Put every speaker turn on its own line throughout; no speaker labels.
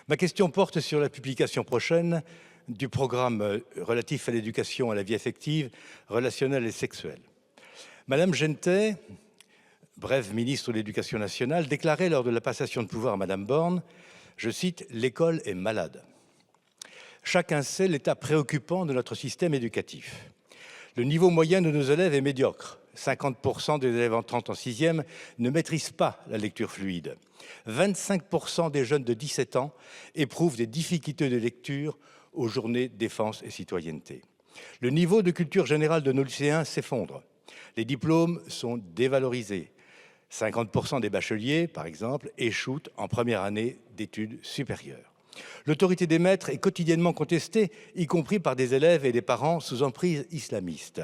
Ma question porte sur la publication prochaine du programme relatif à l'éducation à la vie affective, relationnelle et sexuelle. Madame Gentet, brève ministre de l'Éducation nationale, déclarait lors de la passation de pouvoir à Madame Borne, je cite, « L'école est malade ». Chacun sait l'état préoccupant de notre système éducatif. Le niveau moyen de nos élèves est médiocre. 50% des élèves entrant en sixième ne maîtrisent pas la lecture fluide. 25% des jeunes de 17 ans éprouvent des difficultés de lecture aux journées défense et citoyenneté. Le niveau de culture générale de nos lycéens s'effondre. Les diplômes sont dévalorisés. 50% des bacheliers, par exemple, échouent en première année d'études supérieures. L'autorité des maîtres est quotidiennement contestée, y compris par des élèves et des parents sous emprise islamiste.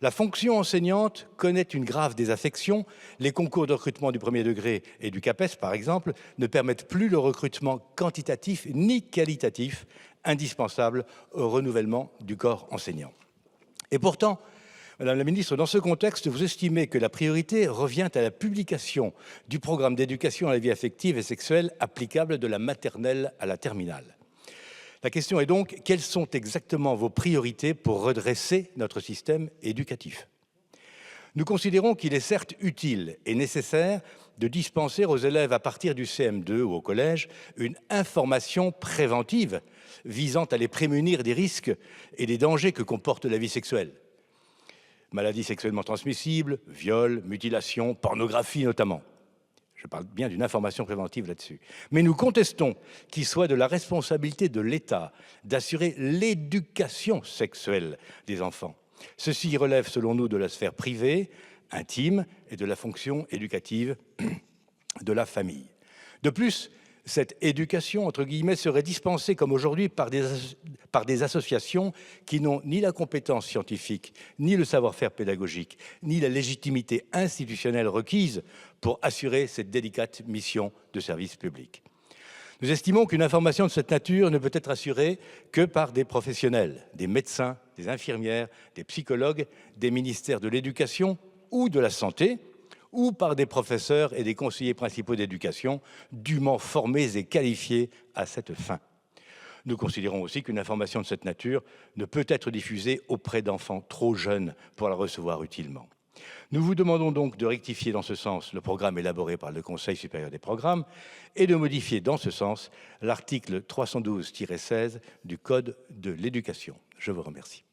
La fonction enseignante connaît une grave désaffection. Les concours de recrutement du premier degré et du CAPES, par exemple, ne permettent plus le recrutement quantitatif ni qualitatif indispensable au renouvellement du corps enseignant. Et pourtant, Madame la ministre, dans ce contexte, vous estimez que la priorité revient à la publication du programme d'éducation à la vie affective et sexuelle applicable de la maternelle à la terminale. La question est donc, quelles sont exactement vos priorités pour redresser notre système éducatif ? Nous considérons qu'il est certes utile et nécessaire de dispenser aux élèves à partir du CM2 ou au collège une information préventive visant à les prémunir des risques et des dangers que comporte la vie sexuelle. Maladies sexuellement transmissibles, viols, mutilations, pornographie notamment. Je parle bien d'une information préventive là-dessus. Mais nous contestons qu'il soit de la responsabilité de l'État d'assurer l'éducation sexuelle des enfants. Ceci relève, selon nous, de la sphère privée, intime et de la fonction éducative de la famille. De plus, cette éducation, entre guillemets, serait dispensée comme aujourd'hui par des associations qui n'ont ni la compétence scientifique, ni le savoir-faire pédagogique, ni la légitimité institutionnelle requise pour assurer cette délicate mission de service public. Nous estimons qu'une information de cette nature ne peut être assurée que par des professionnels, des médecins, des infirmières, des psychologues, des ministères de l'Éducation ou de la Santé, ou par des professeurs et des conseillers principaux d'éducation dûment formés et qualifiés à cette fin. Nous considérons aussi qu'une information de cette nature ne peut être diffusée auprès d'enfants trop jeunes pour la recevoir utilement. Nous vous demandons donc de rectifier dans ce sens le programme élaboré par le Conseil supérieur des programmes et de modifier dans ce sens l'article 312-16 du Code de l'éducation. Je vous remercie.